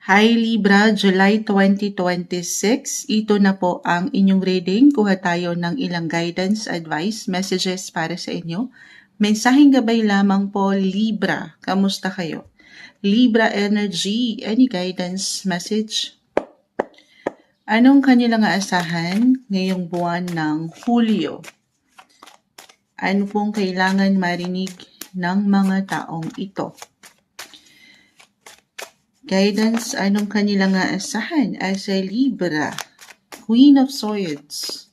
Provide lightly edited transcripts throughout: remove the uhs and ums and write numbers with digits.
Hi Libra, July 2026. Ito na po ang inyong reading. Kuha tayo ng ilang guidance, advice, messages para sa inyo. Mensaheng gabay lamang po, Libra. Kamusta kayo? Libra energy, any guidance message? Anong kanilang aasahan ngayong buwan ng Hulyo? Ano pong kailangan marinig ng mga taong ito? Guidance, anong kanilang aasahan as a Libra? Queen of Swords.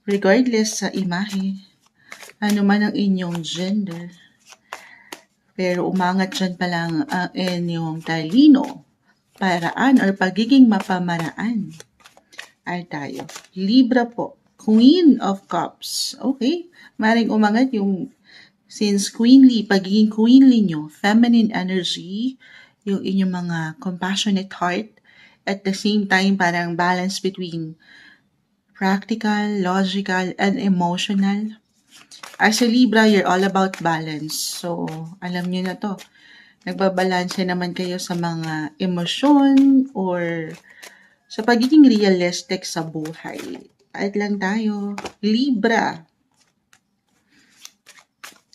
Regardless sa imahe, ano man ang inyong gender, pero umangat dyan pa lang ang inyong talino, paraan or pagiging mapamaraan. Ay tayo. Libra po. Queen of Cups. Okay. Maring umangat yung since queenly, pagiging queenly nyo, feminine energy, yung inyong mga compassionate heart, at the same time parang balance between practical, logical, and emotional. As a Libra, you're all about balance. So, alam niyo na to. Nagbabalanse naman kayo sa mga emosyon or sa pagiging realistic sa buhay. At lang tayo. Libra.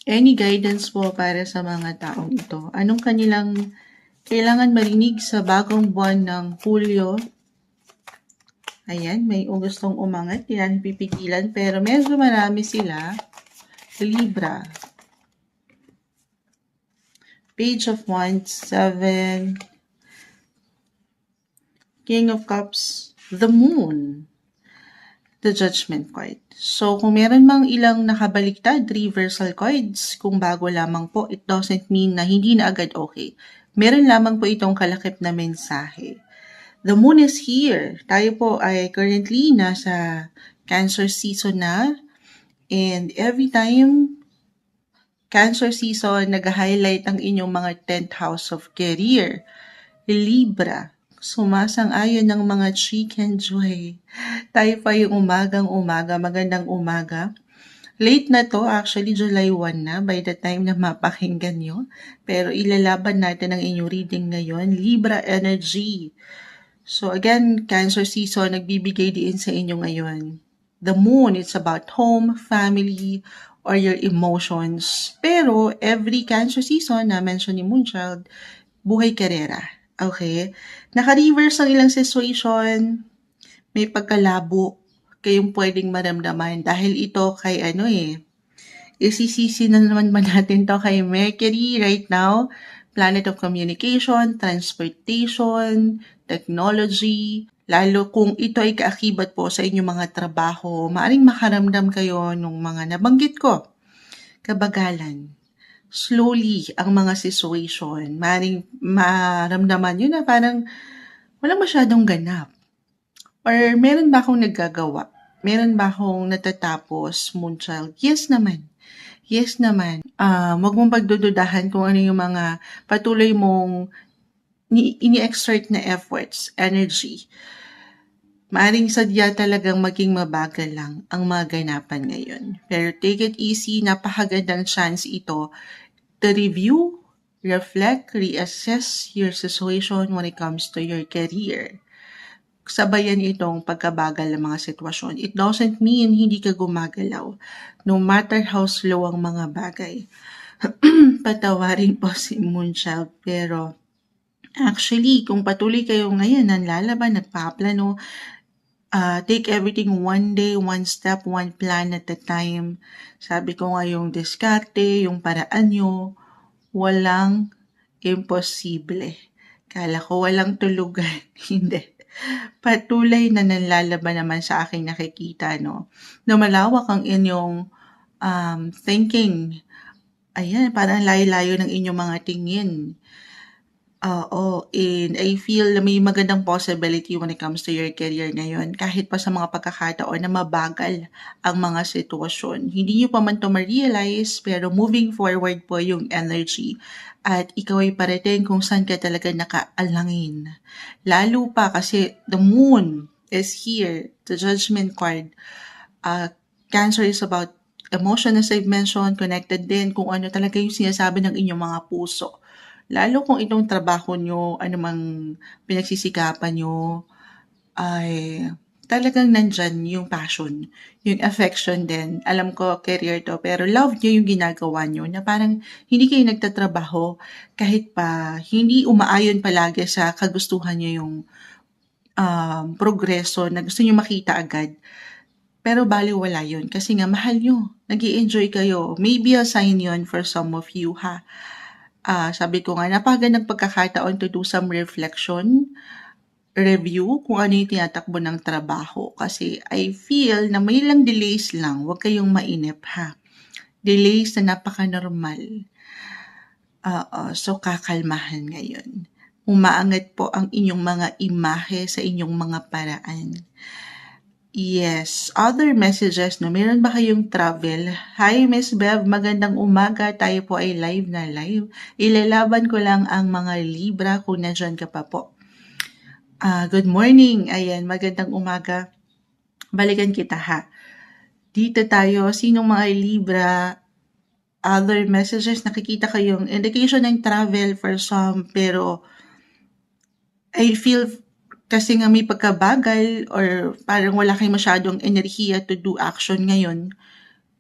Any guidance po para sa mga taong ito? Anong kanilang kailangan marinig sa bagong buwan ng Hulyo? Ayan, may gustong umangat, yan pipigilan, pero medyo marami sila. Libra. Page of Wands, 7. King of Cups, the Moon. The Judgment card. So, kung meron mang ilang nakabaliktad, reversal cards, kung bago lamang po, it doesn't mean na hindi na agad okay. Meron lamang po itong kalakip na mensahe. The moon is here. Tayo po ay currently nasa Cancer season na. And every time Cancer season, nag-highlight ang inyong mga 10th house of career. Libra, sumasang-ayon ng mga chicken joy. Tayo pa yung umagang-umaga, magandang umaga. Late na to, actually July 1 na by the time na mapakinggan nyo. Pero ilalaban natin ang inyong reading ngayon. Libra energy. So again, Cancer season, nagbibigay din sa inyo ngayon. The moon, it's about home, family, or your emotions. Pero every Cancer season na mention ni Moonchild, buhay karera. Okay? Naka-reverse ang ilang situation, may pagkalabo kayong pwedeng maramdaman dahil ito kay isisisi na naman ba natin to kay Mercury right now, planet of communication, transportation, technology, lalo kung ito ay kaakibat po sa inyong mga trabaho, maaring makaramdam kayo nung mga nabanggit ko. Kabagalan, slowly ang mga situation, maaring maramdaman nyo na parang walang masyadong ganap. Or meron ba akong naggagawa? Meron ba akong natatapos, Moonchild? Yes naman. Yes naman. Wag mong pagdududahan kung ano yung mga patuloy mong ini-exert na efforts, energy. Maaring sadya talagang maging mabagal lang ang mga ganapan ngayon. Pero take it easy, napakagandang chance ito to review, reflect, reassess your situation when it comes to your career. Sabayan itong pagkabagal ng mga sitwasyon. It doesn't mean hindi ka gumagalaw. No matter how slow ang mga bagay. Patawarin po si Moonchild. Pero actually, kung patuloy kayo ngayon, nanlalaban, nagpaplano, take everything one day, one step, one plan at a time. Sabi ko nga yung diskarte, yung paraan nyo, walang imposible. Kala ko walang tulugan. Hindi. Patuloy na nanlalaban naman sa aking nakikita, no? Na malawak ang inyong thinking. Ayan, parang layo-layo ng inyong mga tingin. And I feel na may magandang possibility when it comes to your career ngayon. Kahit pa sa mga pagkakataon na mabagal ang mga sitwasyon. Hindi nyo pa man to ma-realize, pero moving forward po yung energy. At ikaw ay parating kung saan ka talaga nakaalangin. Lalo pa kasi the moon is here, the judgment card. Cancer is about emotion, as I've mentioned, connected din kung ano talaga yung sinasabi ng inyong mga puso. Lalo kung itong trabaho nyo, anumang pinagsisikapan nyo, ay talagang nandyan yung passion, yung affection din. Alam ko, career to, pero love nyo yung ginagawa nyo na parang hindi kayo nagtatrabaho kahit pa hindi umaayon palagi sa kagustuhan nyo yung progreso na gusto nyo makita agad. Pero baliwala yun kasi nga mahal nyo. Nag-i-enjoy kayo. Maybe a sign yun for some of you ha. Sabi ko nga, napakagandang pagkakataon to do some reflection, review kung ano yung tinatakbo ng trabaho. Kasi I feel na may lang delays lang. Huwag kayong mainip ha. Delays na napaka-normal. So kakalmahan ngayon. Umaangat po ang inyong mga imahe sa inyong mga paraan. Yes, other messages, no? Meron ba kayong travel? Hi, Miss Bev, magandang umaga. Tayo po ay live na live. Ilalaban ko lang ang mga Libra kung nandyan ka pa po. Good morning. Ayan, magandang umaga. Balikan kita ha. Dito tayo, sinong mga Libra? Other messages, nakikita kayong indication ng travel for some, pero I feel kasi nga may pagkabagal or parang wala kayong masyadong enerhiya to do action ngayon.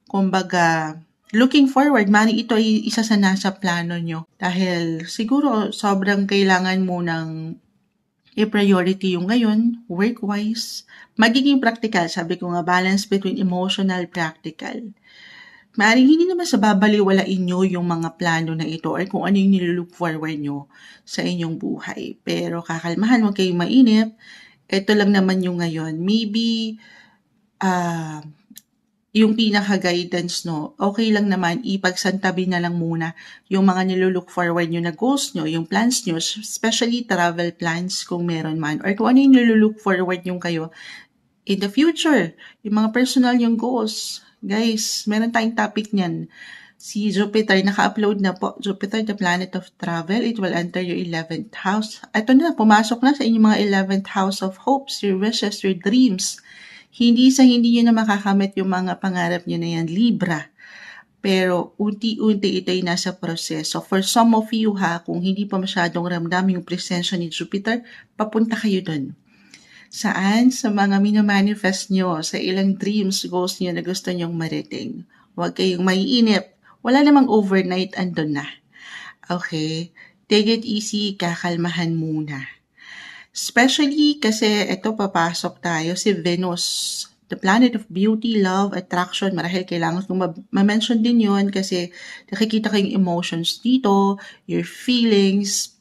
Kumbaga, looking forward, maaaring ito ay isa sa nasa plano nyo. Dahil siguro sobrang kailangan mo ng i-priority yung ngayon, work-wise. Magiging practical, sabi ko nga, balance between emotional, practical. Maaaring hindi naman sa babaliwalain nyo yung mga plano na ito or kung ano yung nilook forward nyo sa inyong buhay. Pero kakalmahan, huwag kayong mainip. Ito lang naman yung ngayon. Maybe, yung pinaka-guidance, no, okay lang naman, ipagsantabi na lang muna yung mga nilook forward nyo na goals nyo, yung plans nyo, especially travel plans kung meron man, or kung ano yung nilook forward nyo kayo in the future, yung mga personal yung goals. Guys, meron tayong topic niyan. Si Jupiter, naka-upload na po. Jupiter, the planet of travel. It will enter your 11th house. Ito na, pumasok na sa inyong mga 11th house of hopes, your wishes, your dreams. Hindi nyo na makakamit yung mga pangarap nyo na yan, Libra. Pero unti-unti ito'y nasa proseso. For some of you ha, kung hindi pa masyadong ramdam yung presensya ni Jupiter, papunta kayo dun. Saan? Sa mga minamanifest nyo, sa ilang dreams, goals nyo na gusto nyong marating. Huwag kayong maiinip. Wala namang overnight, andun na. Okay? Take it easy, kakalmahan muna. Especially kasi ito papasok tayo, si Venus, the planet of beauty, love, attraction. Marahil kailangan kong ma-mention din yun kasi nakikita kayong emotions dito, your feelings.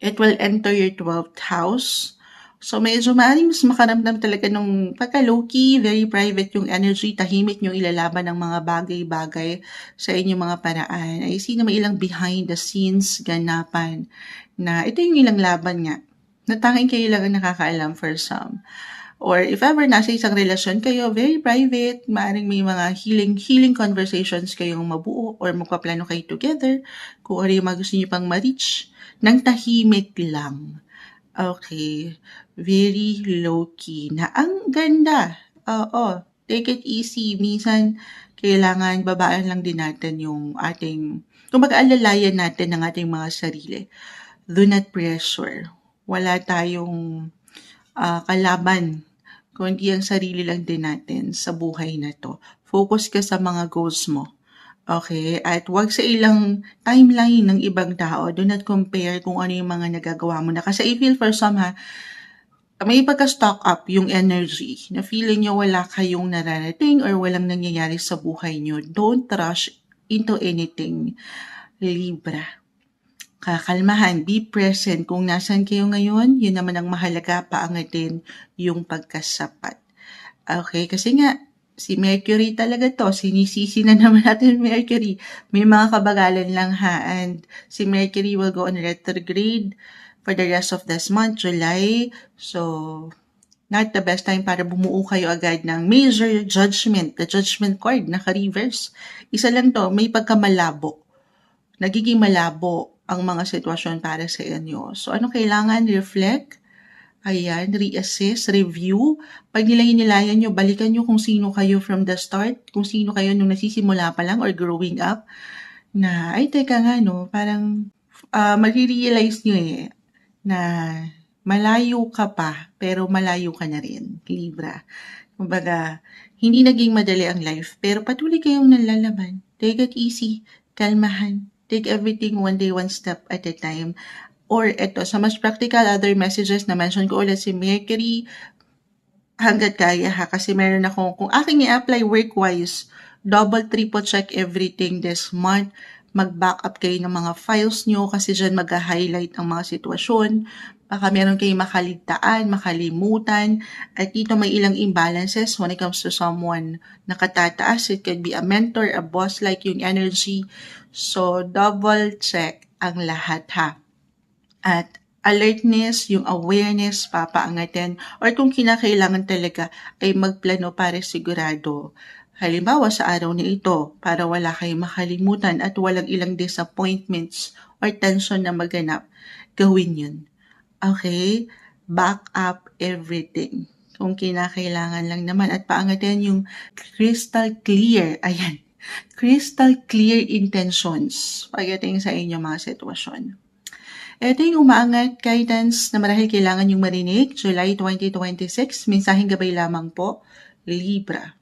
It will enter your 12th house. So medyo maaaring mas makaramdam talaga nung pagka-low-key, very private yung energy, tahimik yung ilalaban ng mga bagay-bagay sa inyong mga paraan. I see na may ilang behind the scenes ganapan na ito yung ilang laban nga. Natanging kayo lang ang nakakaalam for some. Or if ever nasa isang relasyon kayo, very private, maaaring may mga healing conversations kayong mabuo or magpaplano kayo together kung ano yung mga gusto nyo pang ma-reach ng tahimik lang. Okay, very low-key na ang ganda. Oo, take it easy. Minsan, kailangan babaan lang din natin yung ating, kumbaga alalayan natin ng ating mga sarili. Do not pressure. Wala tayong kalaban, kundi ang sarili lang din natin sa buhay na to. Focus ka sa mga goals mo. Okay, at wag sa ilang timeline ng ibang tao. Do not compare kung ano yung mga nagagawa mo na. Kasi I feel for some ha, may pagka-stock up yung energy na feeling nyo wala kayong nararating or walang nangyayari sa buhay nyo. Don't rush into anything, Libra. Kakalmahan, be present. Kung nasan kayo ngayon, yun naman ang mahalaga, paangatin yung pagkasapat. Okay, kasi nga, si Mercury talaga to. Sinisisi na naman natin Mercury. May mga kabagalan lang ha. And si Mercury will go on retrograde for the rest of this month, July. So, not the best time para bumuo kayo agad ng major judgment. The judgment card, naka-reverse. Isa lang to, may pagkamalabo. Nagiging malabo ang mga sitwasyon para sa inyo. So, ano kailangan? Reflect. Ayan, reassess, review. Pag nilayan nyo, balikan nyo kung sino kayo from the start, kung sino kayo nung nasisimula pa lang or growing up, na, ay, teka nga, no, parang Marirealize nyo na malayo ka pa, pero malayo ka na rin, Libra. Kumbaga, hindi naging madali ang life, pero patuloy kayong nalalaban. Take it easy, kalmahan. Take everything one day, one step at a time. Or eto, sa mas practical, other messages na mention ko ulit si Mercury, hanggat kaya ha, kasi meron akong, kung aking i-apply work-wise, double, triple check everything this month, mag-back up kayo ng mga files nyo kasi dyan mag-highlight ang mga sitwasyon. Baka meron kayong makaligtaan, makalimutan, at dito may ilang imbalances when it comes to someone na katataas. It could be a mentor, a boss, like yung energy. So, double check ang lahat ha. At alertness, yung awareness, papaangatin, or kung kinakailangan talaga ay magplano para sigurado. Halimbawa sa araw na ito, para wala kayong makalimutan at walang ilang disappointments or tension na maganap, gawin yun. Okay? Back up everything. Kung kinakailangan lang naman at paangatin yung crystal clear. Ayan. Crystal clear intentions pagdating sa inyong mga sitwasyon. Ito yung umaangat guidance na marahil kailangan yung marinig, July 2026. Mensaheng gabay lamang po, Libra.